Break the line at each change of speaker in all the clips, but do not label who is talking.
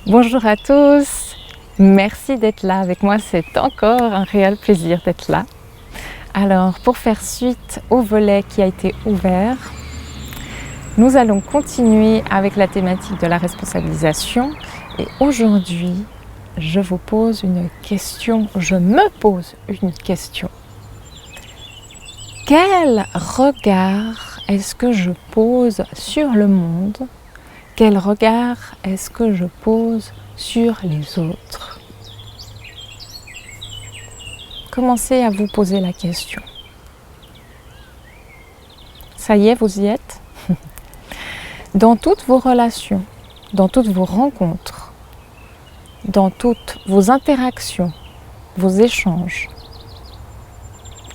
Bonjour à tous, merci d'être là avec moi, c'est encore un réel plaisir d'être là. Alors pour faire suite au volet qui a été ouvert, nous allons continuer avec la thématique de la responsabilisation et aujourd'hui je vous pose une question, je me pose une question. Quel regard est-ce que je pose sur le monde ? Quel regard est-ce que je pose sur les autres ? Commencez à vous poser la question. Ça y est, vous y êtes ? Dans toutes vos relations, dans toutes vos rencontres, dans toutes vos interactions, vos échanges,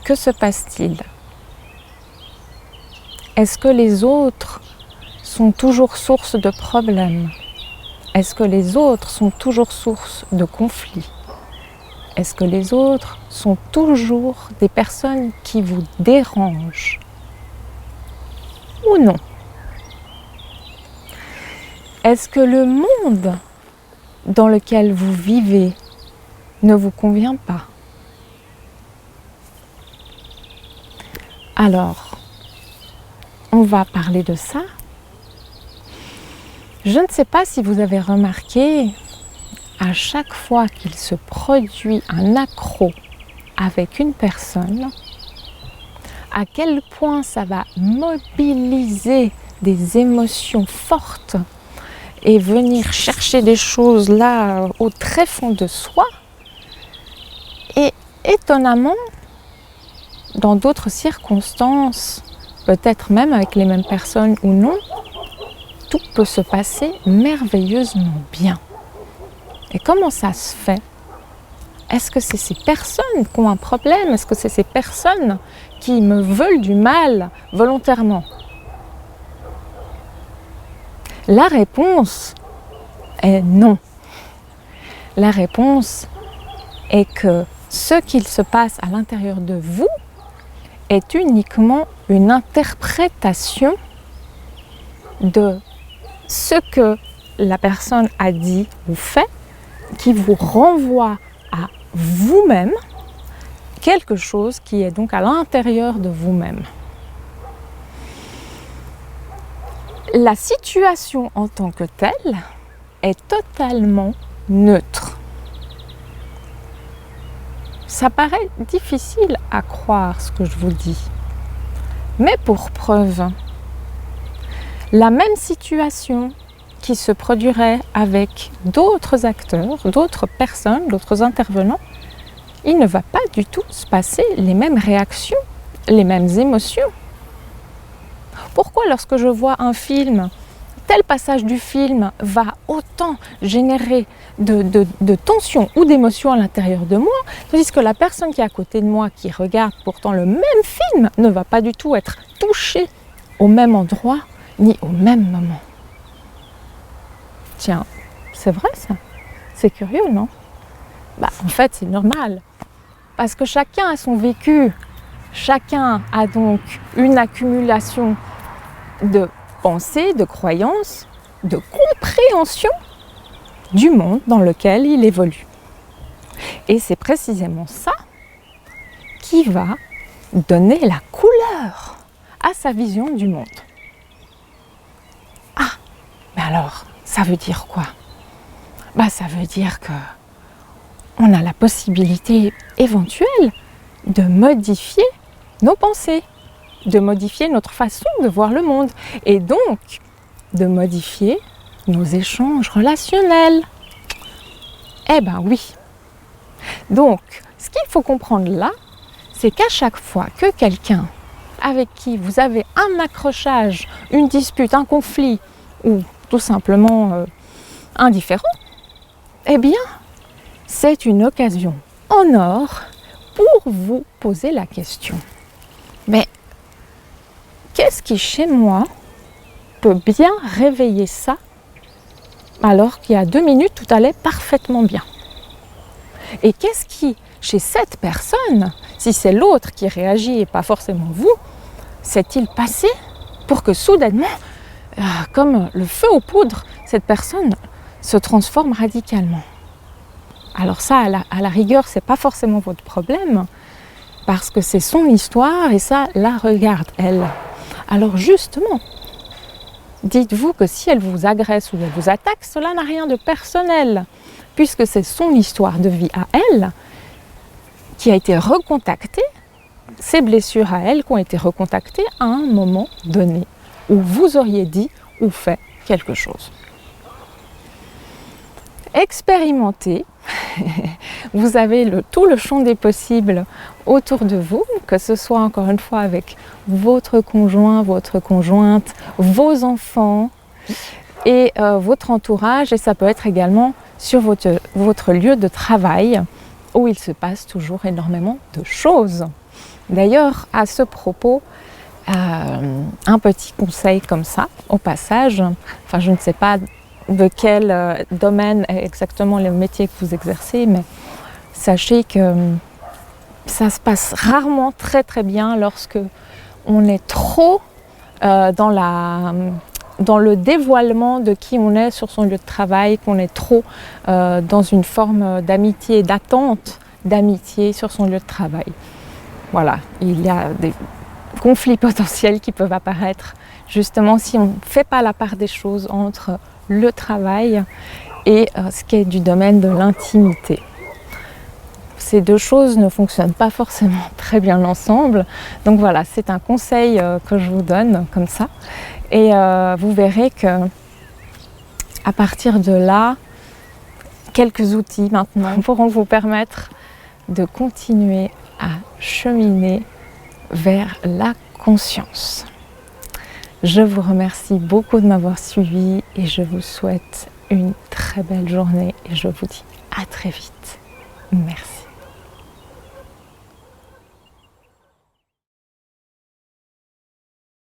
que se passe-t-il ? Est-ce que les autres sont toujours source de problèmes ? Est-ce que les autres sont toujours source de conflits ? Est-ce que les autres sont toujours des personnes qui vous dérangent ? Ou non ? Est-ce que le monde dans lequel vous vivez ne vous convient pas ? Alors, on va parler de ça. Je ne sais pas si vous avez remarqué, à chaque fois qu'il se produit un accroc avec une personne, à quel point ça va mobiliser des émotions fortes et venir chercher des choses là au très fond de soi. Et étonnamment, dans d'autres circonstances, peut-être même avec les mêmes personnes ou non, tout peut se passer merveilleusement bien. Et comment ça se fait ? Est-ce que c'est ces personnes qui ont un problème ? Est-ce que c'est ces personnes qui me veulent du mal volontairement ? La réponse est non. La réponse est que ce qu'il se passe à l'intérieur de vous est uniquement une interprétation de ce que la personne a dit ou fait, qui vous renvoie à vous-même quelque chose qui est donc à l'intérieur de vous-même. La situation en tant que telle est totalement neutre. Ça paraît difficile à croire ce que je vous dis, mais pour preuve, la même situation qui se produirait avec d'autres acteurs, d'autres personnes, d'autres intervenants, il ne va pas du tout se passer les mêmes réactions, les mêmes émotions. Pourquoi lorsque je vois un film, tel passage du film va autant générer de tension ou d'émotion à l'intérieur de moi, tandis que la personne qui est à côté de moi, qui regarde pourtant le même film, ne va pas du tout être touchée au même endroit, ni au même moment. Tiens, c'est vrai ça ? C'est curieux, non ? En fait, c'est normal. Parce que chacun a son vécu. Chacun a donc une accumulation de pensées, de croyances, de compréhension du monde dans lequel il évolue. Et c'est précisément ça qui va donner la couleur à sa vision du monde. Ah, mais alors, ça veut dire quoi ? Ça veut dire que on a la possibilité éventuelle de modifier nos pensées, de modifier notre façon de voir le monde et donc de modifier nos échanges relationnels. Eh ben oui. Donc, ce qu'il faut comprendre là, c'est qu'à chaque fois que quelqu'un avec qui vous avez un accrochage, une dispute, un conflit ou tout simplement indifférent, eh bien, c'est une occasion en or pour vous poser la question. Mais qu'est-ce qui, chez moi, peut bien réveiller ça alors qu'il y a 2 minutes, tout allait parfaitement bien ? Et qu'est-ce qui, chez cette personne, si c'est l'autre qui réagit et pas forcément vous, s'est-il passé pour que soudainement, comme le feu aux poudres, cette personne se transforme radicalement. Alors ça, à la rigueur, c'est pas forcément votre problème, parce que c'est son histoire et ça la regarde, elle. Alors justement, dites-vous que si elle vous agresse ou elle vous attaque, cela n'a rien de personnel, puisque c'est son histoire de vie à elle qui a été recontactée, ces blessures à elle qui ont été recontactées à un moment donné, où vous auriez dit ou fait quelque chose. Expérimentez, vous avez tout le champ des possibles autour de vous, que ce soit encore une fois avec votre conjoint, votre conjointe, vos enfants et votre entourage, et ça peut être également sur votre lieu de travail où il se passe toujours énormément de choses. D'ailleurs, à ce propos, un petit conseil comme ça, au passage, enfin je ne sais pas de quel domaine est exactement le métier que vous exercez, mais sachez que ça se passe rarement très très bien lorsque on est trop dans le dévoilement de qui on est sur son lieu de travail, qu'on est trop dans une forme d'amitié, d'attente d'amitié sur son lieu de travail. Voilà, il y a des conflits potentiels qui peuvent apparaître justement si on ne fait pas la part des choses entre le travail et ce qui est du domaine de l'intimité. Ces deux choses ne fonctionnent pas forcément très bien ensemble, donc voilà, c'est un conseil que je vous donne comme ça, et vous verrez que à partir de là, quelques outils maintenant pourront vous permettre de continuer à cheminer vers la conscience. Je vous remercie beaucoup de m'avoir suivi et je vous souhaite une très belle journée et je vous dis à très vite. Merci.